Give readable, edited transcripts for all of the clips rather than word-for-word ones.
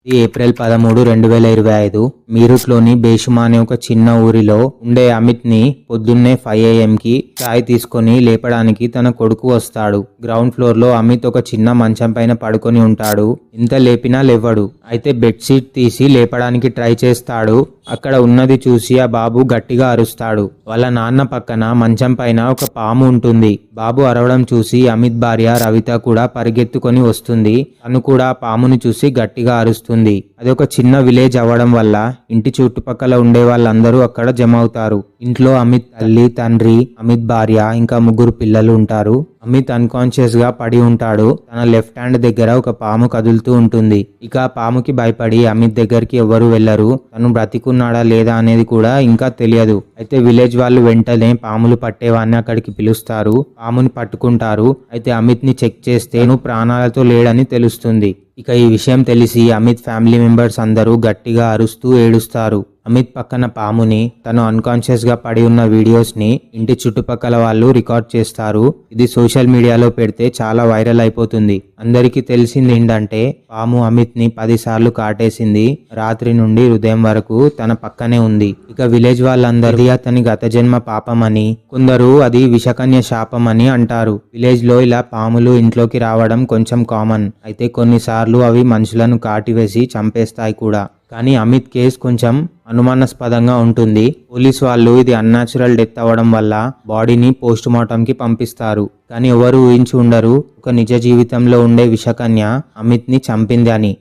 ఇది ఏప్రిల్ 13, 2025 మీరట్లోని బేషుమా అనే ఒక చిన్న ఊరిలో ఉండే అమిత్ ని పొద్దున్నే 5 AM చాయ్ తీసుకొని లేపడానికి తన కొడుకు వస్తాడు. గ్రౌండ్ ఫ్లోర్ లో అమిత్ ఒక చిన్న మంచం పైన పడుకొని ఉంటాడు. ఇంత లేపినా లేవడు. అయితే బెడ్షీట్ తీసి లేపడానికి ట్రై చేస్తాడు. అక్కడ ఉన్నది చూసి ఆ బాబు గట్టిగా అరుస్తాడు. వాళ్ళ నాన్న పక్కన మంచం పైన ఒక పాము ఉంటుంది. బాబు అరవడం చూసి అమిత్ భార్య రవిత కూడా పరిగెత్తుకొని వస్తుంది. తను కూడా ఆ పాముని చూసి గట్టిగా అరుస్తుంది. అది ఒక చిన్న విలేజ్ అవ్వడం వల్ల ఇంటి చుట్టుపక్కల ఉండే వాళ్ళందరూ అక్కడ జమ అవుతారు. ఇంట్లో అమిత్ తల్లి, తండ్రి, అమిత్ భార్య ఇంకా 3 పిల్లలు ఉంటారు. అమిత్ అన్కాన్షియస్ గా పడి ఉంటాడు. తన లెఫ్ట్ హ్యాండ్ దగ్గర ఒక పాము కదులుతూ ఉంటుంది. ఇక ఆ పాముకి భయపడి అమిత్ దగ్గరికి ఎవరు వెళ్లరు. తను బ్రతికున్నాడా లేదా అనేది కూడా ఇంకా తెలియదు. అయితే విలేజ్ వాళ్ళు వెంటనే పాములు పట్టేవాన్ని అక్కడికి పిలుస్తారు. పాముని పట్టుకుంటారు. అయితే అమిత్ ని చెక్ చేస్తే తను ప్రాణాలతో లేడని తెలుస్తుంది. ఇక ఈ విషయం తెలిసి అమిత్ ఫ్యామిలీ మెంబర్స్ అందరూ గట్టిగా అరుస్తూ ఏడుస్తారు. అమిత్ పక్కన పాముని, తను అన్కాన్షియస్ గా పడి ఉన్న వీడియోస్ ని ఇంటి చుట్టుపక్కల వాళ్ళు రికార్డ్ చేస్తారు. ఇది సోషల్ మీడియాలో పెడితే చాలా వైరల్ అయిపోతుంది. అందరికీ తెలిసింది ఏంటంటే పాము అమిత్ ని 10 సార్లు కాటేసింది. రాత్రి నుండి ఉదయం వరకు తన పక్కనే ఉంది. ఇక విలేజ్ వాళ్ళందరూ అతని గత జన్మ పాపమని, కొందరు అది విషకన్య శాపం అని అంటారు. విలేజ్ లో ఇలా పాములు ఇంట్లోకి రావడం కొంచెం కామన్. అయితే కొన్నిసార్లు అవి మనుషులను కాటివేసి చంపేస్తాయి కూడా. కానీ అమిత్ కేసు కొంచెం అనుమానాస్పదంగా ఉంటుంది. పోలీస్ వాళ్ళు ఇది అన్యాచురల్ డెత్ అవ్వడం వల్ల బాడీని పోస్ట్ మార్టం కి పంపిస్తారు. కానీ ఎవరు ఊహించి ఉండరు ఒక నిజ జీవితంలో ఉండే విషకన్య అమిత్ ని చంపింది అని.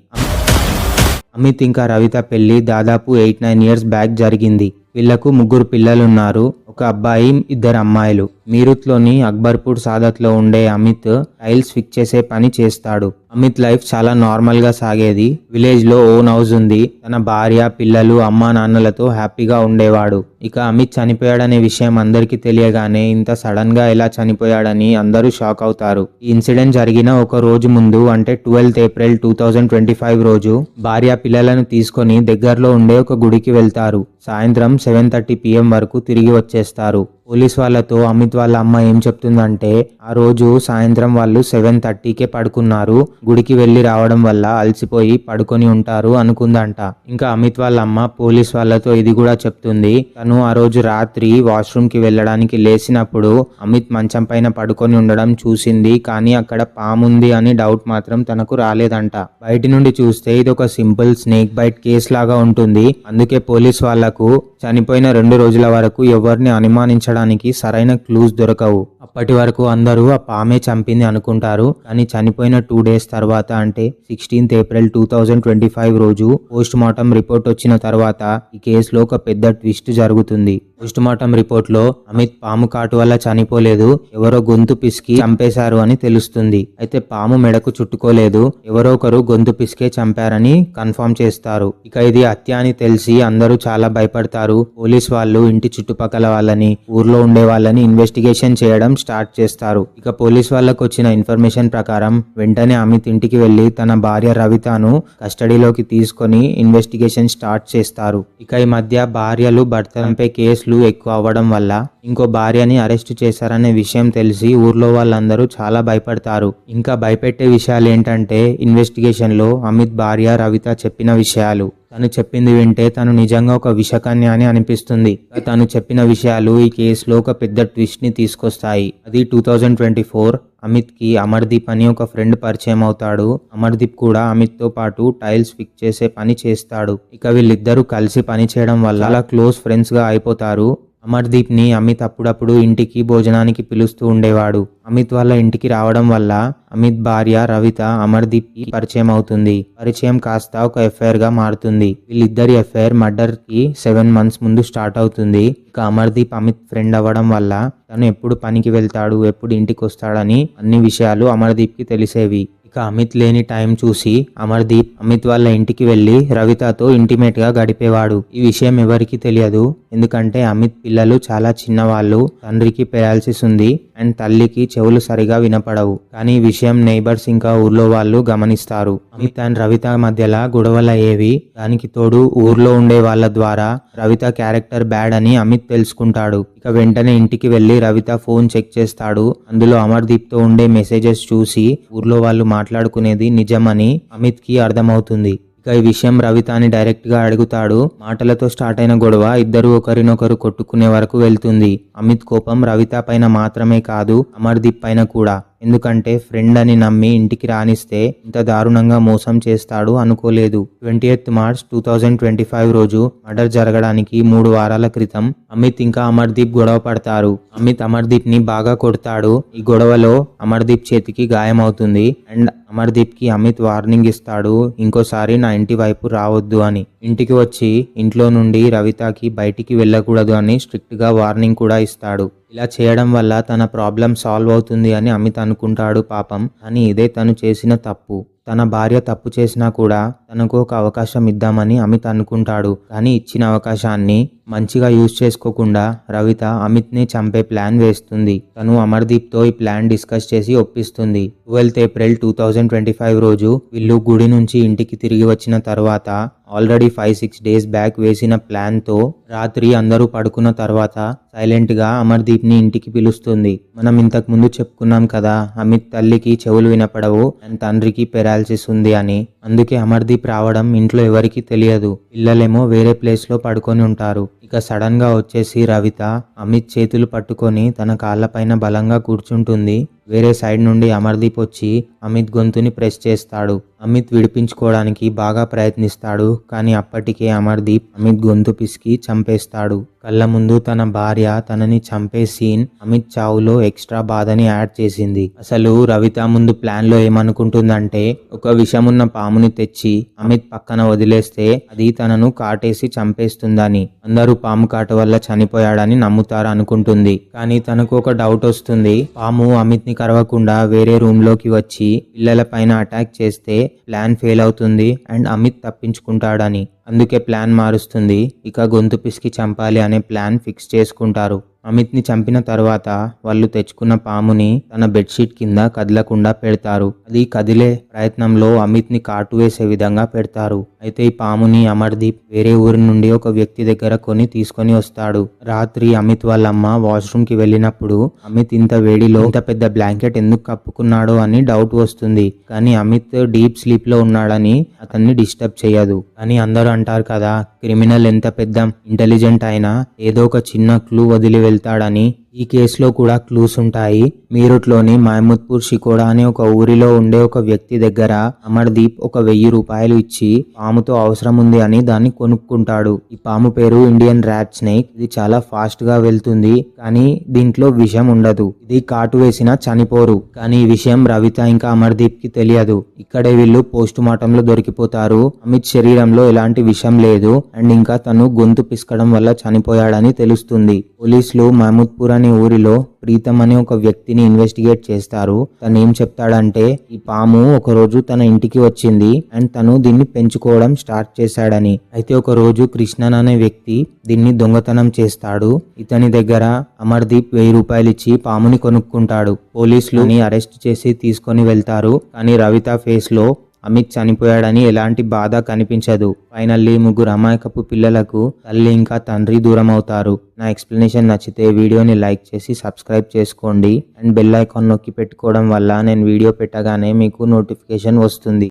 అమిత్ ఇంకా రవిత పెళ్లి దాదాపు 8-9 ఇయర్స్ బ్యాక్ జరిగింది. వీళ్లకు 3 పిల్లలున్నారు. ఒక అబ్బాయి, 2 అమ్మాయిలు. మీరట్లోని అక్బర్పూర్ సాదత్ లో ఉండే అమిత్ టైల్స్ ఫిక్స్ చేసే పని చేస్తాడు. అమిత్ లైఫ్ చాలా నార్మల్ గా సాగేది. విలేజ్ లో ఓన్ హౌస్ ఉంది. తన భార్య, పిల్లలు, అమ్మా నాన్నలతో హ్యాపీగా ఉండేవాడు. ఇక అమిత్ చనిపోయాడనే విషయం అందరికీ తెలియగానే ఇంత సడన్ గా ఎలా చనిపోయాడని అందరూ షాక్ అవుతారు. ఈ ఇన్సిడెంట్ జరిగిన ఒక రోజు ముందు అంటే 12th ఏప్రిల్ 2025 రోజు భార్య పిల్లలను తీసుకొని దగ్గరలో ఉండే ఒక గుడికి వెళ్తారు. సాయంత్రం 7:30 PM వరకు తిరిగి వచ్చేస్తారు. పోలీస్ వాళ్ళతో అమిత్ వాళ్ళ అమ్మ ఏం చెప్తుందంటే ఆ రోజు సాయంత్రం వాళ్ళు 7:30కే పడుకున్నారు. గుడికి వెళ్లి రావడం వల్ల అలసిపోయి పడుకొని ఉంటారు అనుకుందంట. ఇంకా అమిత్ వాళ్ళ అమ్మ పోలీస్ వాళ్ళతో ఇది కూడా చెప్తుంది. తను ఆ రోజు రాత్రి వాష్రూమ్ కి వెళ్ళడానికి లేచినప్పుడు అమిత్ మంచం పైన పడుకొని ఉండడం చూసింది. కానీ అక్కడ పాముంది అని డౌట్ మాత్రం తనకు రాలేదంట. బయటి నుండి చూస్తే ఇది ఒక సింపుల్ స్నేక్ బైట్ కేస్ లాగా ఉంటుంది. అందుకే పోలీస్ వాళ్లకు చనిపోయిన 2 రోజుల వరకు ఎవరిని అనుమానించడానికి సరైన క్లూస్ దొరకవు. అప్పటి వరకు అందరూ ఆ పామే చంపింది అనుకుంటారు. కానీ చనిపోయిన 2 డేస్ తర్వాత అంటే 16th ఏప్రిల్ 2025 రోజు పోస్ట్ మార్టం రిపోర్ట్ వచ్చిన తర్వాత ఈ కేసులో ఒక పెద్ద ట్విస్ట్ జరుగుతుంది. పోస్ట్ మార్టం రిపోర్ట్ లో అమిత్ పాము కాటు వల్ల చనిపోలేదు, ఎవరో గొంతు పిసికి చంపేశారు అని తెలుస్తుంది. అయితే పాము మెడకు చుట్టుకోలేదు, ఎవరో ఒకరు గొంతు పిసికే చంపారని కన్ఫర్మ్ చేస్తారు. ఇక ఇది హత్య అని తెలిసి అందరూ చాలా భయపడతారు. పోలీస్ వాళ్ళు ఇంటి చుట్టుపక్కల వాళ్ళని, ఊర్లో ఉండే వాళ్ళని ఇన్వెస్టిగేషన్ చేయడం స్టార్ట్ చేస్తారు. ఇక పోలీస్ వాళ్ళకు వచ్చిన ఇన్ఫర్మేషన్ ప్రకారం వెంటనే అమిత్ ఇంటికి వెళ్లి తన భార్య రవితను కస్టడీలోకి తీసుకొని ఇన్వెస్టిగేషన్ స్టార్ట్ చేస్తారు. ఇక ఈ మధ్య భార్యలు భర్తలపై కేసులు ఎక్కువ అవ్వడం వల్ల ఇంకో భార్యని అరెస్ట్ చేశారనే విషయం తెలిసి ఊర్లో వాళ్ళందరూ చాలా భయపడతారు. ఇంకా భయపెట్టే విషయాలు ఏంటంటే ఇన్వెస్టిగేషన్ లో అమిత్ భార్య రవిత చెప్పిన విషయాలు. తను చెప్పింది వింటే తను నిజంగా ఒక విషకన్య అని అనిపిస్తుంది. తను చెప్పిన విషయాలు ఈ కేసులో ఒక పెద్ద ట్విస్ట్ ని తీసుకొస్తాయి. అది 2024 అమిత్ కి అమర్దీప్ అని ఒక ఫ్రెండ్ పరిచయం అవుతాడు. అమర్దీప్ కూడా అమిత్ తో పాటు టైల్స్ ఫిక్స్ చేసే పని చేస్తాడు. ఇక వీళ్ళిద్దరూ కలిసి పని చేయడం వల్ల అలా క్లోజ్ ఫ్రెండ్స్ గా అయిపోతారు. అమర్దీప్ ని అమిత్ అప్పుడప్పుడు ఇంటికి భోజనానికి పిలుస్తూ ఉండేవాడు. అమిత్ వాళ్ళ ఇంటికి రావడం వల్ల అమిత్ భార్య రవిత అమర్దీప్ కి పరిచయం అవుతుంది. పరిచయం కాస్త ఒక ఎఫ్ఐఆర్ గా మారుతుంది. వీళ్ళిద్దరి ఎఫ్ఐఆర్ మర్డర్ కి 7 months ముందు స్టార్ట్ అవుతుంది. ఇక అమర్దీప్ అమిత్ ఫ్రెండ్ అవ్వడం వల్ల తను ఎప్పుడు పనికి వెళ్తాడు, ఎప్పుడు ఇంటికి వస్తాడని అన్ని విషయాలు అమర్దీప్ కి తెలిసేవి. ఇక అమిత్ లేని టైం చూసి అమర్దీప్ అమిత్ వాళ్ళ ఇంటికి వెళ్లి రవితతో ఇంటిమేట్ గా గడిపేవాడు. ఈ విషయం ఎవరికి తెలియదు, ఎందుకంటే అమిత్ పిల్లలు చాలా చిన్నవాళ్ళు. తండ్రికి పెరాలసిస్ ఉంది అండ్ తల్లికి చెవులు సరిగా వినపడవు. కానీ ఈ విషయం నైబర్స్ ఇంకా ఊర్లో వాళ్ళు గమనిస్తారు. అమిత్ అండ్ రవిత మధ్యలో గొడవలు అయ్యేవి. దానికి తోడు ఊర్లో ఉండే వాళ్ళ ద్వారా రవిత క్యారెక్టర్ బ్యాడ్ అని అమిత్ తెలుసుకుంటాడు. ఇక వెంటనే ఇంటికి వెళ్లి రవిత ఫోన్ చెక్ చేస్తాడు. అందులో అమర్దీప్ తో ఉండే మెసేజెస్ చూసి ఊర్లో వాళ్ళు మాట్లాడుకునేది నిజమని అమిత్ కి అర్థమవుతుంది. ఇక ఈ విషయం రవితని డైరెక్ట్ గా అడుగుతాడు. మాటలతో స్టార్ట్ అయిన గొడవ ఇద్దరు ఒకరినొకరు కొట్టుకునే వరకు వెళ్తుంది. అమిత్ కోపం రవిత పైన మాత్రమే కాదు, అమర్దీప్ పైన కూడా. ఎందుకంటే ఫ్రెండ్ అని నమ్మి ఇంటికి రానిస్తే ఇంత దారుణంగా మోసం చేస్తాడు అనుకోలేదు. 20th March 2025 రోజు మర్డర్ జరగడానికి 3 వారాల క్రితం అమిత్ ఇంకా అమర్దీప్ గొడవ పడతారు. అమిత్ అమర్దీప్ ని బాగా కొడతాడు. ఈ గొడవలో అమర్దీప్ చేతికి గాయం అవుతుంది అండ్ అమర్దీప్ కి అమిత్ వార్నింగ్ ఇస్తాడు, ఇంకోసారి నా ఇంటి వైపు రావద్దు అని. ఇంటికి వచ్చి ఇంట్లో నుండి రవితకి బయటికి వెళ్ళకూడదు అని స్ట్రిక్ట్ గా వార్నింగ్ కూడా ఇస్తాడు. ఇలా చేయడం వల్ల తన ప్రాబ్లం సాల్వ్ అవుతుంది అని అమిత్ అనుకుంటాడు పాపం. కానీ ఇదే తను చేసిన తప్పు. తన భార్య తప్పు చేసినా కూడా తనకు ఒక అవకాశం ఇద్దామని అమిత్ అనుకుంటాడు. కానీ ఇచ్చిన అవకాశాన్ని మంచిగా యూజ్ చేసుకోకుండా రవిత అమిత్ని చంపే ప్లాన్ వేస్తుంది. తను అమర్దీప్తో ఈ ప్లాన్ డిస్కస్ చేసి ఒప్పిస్తుంది. 12th April 2025 రోజు వీళ్ళు గుడి నుంచి ఇంటికి తిరిగి వచ్చిన తర్వాత ఆల్రెడీ 5-6 డేస్ బ్యాక్ వేసిన ప్లాన్ తో రాత్రి అందరూ పడుకున్న తర్వాత సైలెంట్ గా అమర్దీప్ ని ఇంటికి పిలుస్తుంది. మనం ఇంతకు ముందు చెప్పుకున్నాం కదా, అమిత్ తల్లికి చెవులు వినపడవు అండ్ తండ్రికి పెరాలసిస్ ఉంది అని. అందుకే అమర్దీప్ రావడం ఇంట్లో ఎవరికీ తెలియదు. పిల్లలేమో వేరే ప్లేస్ లో పడుకొని ఉంటారు. ఇక సడన్ గా వచ్చేసి రవిత అమిత్ చేతులు పట్టుకొని తన కాళ్ళపైన బలంగా కూర్చుంటుంది. వేరే సైడ్ నుండి అమర్దీప్ వచ్చి అమిత్ గొంతుని ప్రెస్ చేస్తాడు. అమిత్ విడిపించుకోవడానికి బాగా ప్రయత్నిస్తాడు. కానీ అప్పటికే అమర్దీప్ అమిత్ గొంతు పిసికి చంపేస్తాడు. కళ్ళ ముందు తన భార్య తనని చంపే సీన్ అమిత్ చావులో ఎక్స్ట్రా బాధని యాడ్ చేసింది. అసలు రవిత ముందు ప్లాన్ లో ఏమనుకుంటుందంటే, ఒక విషమున్న పాముని తెచ్చి అమిత్ పక్కన వదిలేస్తే అది తనను కాటేసి చంపేస్తుందని, అందరూ పాము కాటు వల్ల చనిపోయాడని నమ్ముతారు అనుకుంటుంది. కానీ తనకు ఒక డౌట్ వస్తుంది. పాము అమిత్ ని కరవకుండా వేరే రూమ్ లోకి వచ్చి పిల్లల పైన అటాక్ చేస్తే ప్లాన్ ఫెయిల్ అవుతుంది అండ్ అమిత్ తప్పించుకుంటాడని. అందుకే ప్లాన్ మారుస్తుంది. ఇక గొంతు పిసికి చంపాలి అనే ప్లాన్ ఫిక్స్ చేసుకుంటారు. అమిత్ ని చంపిన తర్వాత వాళ్ళు తెచ్చుకున్న పాముని తన బెడ్షీట్ కింద కదలకుండా పెడతారు. అది కదిలే ప్రయత్నంలో అమిత్ ని కాటు వేసే విధంగా పెడతారు. అయితే ఈ పాముని అమర్దీప్ వేరే ఊరి నుండి ఒక వ్యక్తి దగ్గర కొని తీసుకొని వస్తాడు. రాత్రి అమిత్ వాళ్ళ అమ్మ వాష్రూమ్ కి వెళ్ళినప్పుడు అమిత్ ఇంత వేడిలో ఇంత పెద్ద బ్లాంకెట్ ఎందుకు కప్పుకున్నాడో అని డౌట్ వస్తుంది. కానీ అమిత్ డీప్ స్లీప్ లో ఉన్నాడని అతన్ని డిస్టర్బ్ చేయదు. కానీ అందరూ అంటారు కదా, క్రిమినల్ ఎంత పెద్ద ఇంటెలిజెంట్ అయినా ఏదో ఒక చిన్న క్లూ వదిలి వెళ్తాడని. ఈ కేసులో కూడా క్లూస్ ఉంటాయి. మీరట్లోని మహమూద్పూర్ షికోడా అనే ఒక ఊరిలో ఉండే ఒక వ్యక్తి దగ్గర అమర్దీప్ ఒక 1000 రూపాయలు ఇచ్చి పాముతో అవసరం ఉంది అని దాన్ని కొనుక్కుంటాడు. ఈ పాము పేరు ఇండియన్ ర్యాట్ స్నేక్. ఇది చాలా ఫాస్ట్ గా వెళ్తుంది, కానీ దీంట్లో విషం ఉండదు. ఇది కాటు వేసినా చనిపోరు. కానీ ఈ విషయం రవిత ఇంకా అమర్దీప్ కి తెలియదు. ఇక్కడే వీళ్ళు పోస్ట్ మార్టం లో దొరికిపోతారు. అమిత్ శరీరంలో ఎలాంటి విషం లేదు అండ్ ఇంకా తను గొంతు పిసకడం వల్ల చనిపోయాడని తెలుస్తుంది. పోలీసులు మహమూద్పూర్ అనే ఊరిలో ప్రీతం అనే ఒక వ్యక్తిని ఇన్వెస్టిగేట్ చేస్తారు. తను ఏం చెప్తాడంటే, ఈ పాము ఒక రోజు తన ఇంటికి వచ్చింది అండ్ తను దీన్ని పెంచుకోవడం స్టార్ట్ చేశాడని. అయితే ఒక రోజు కృష్ణన్ అనే వ్యక్తి దీన్ని దొంగతనం చేస్తాడు. ఇతని దగ్గర అమర్దీప్ 1000 రూపాయలు ఇచ్చి పాముని కొనుక్కుంటాడు. పోలీసులు అరెస్ట్ చేసి తీసుకొని వెళ్తారు. కానీ రవిత ఫేస్ లో అమిత్ చనిపోయాడని ఎలాంటి బాధ కనిపించదు. ఫైనల్లీ 3 అమాయకపు పిల్లలకు తల్లి ఇంకా తండ్రి దూరం అవుతారు. నా ఎక్స్ప్లెనేషన్ నచ్చితే వీడియోని లైక్ చేసి సబ్స్క్రైబ్ చేసుకోండి అండ్ బెల్ ఐకాన్ నొక్కి పెట్టుకోవడం వల్ల నేను వీడియో పెట్టగానే మీకు నోటిఫికేషన్ వస్తుంది.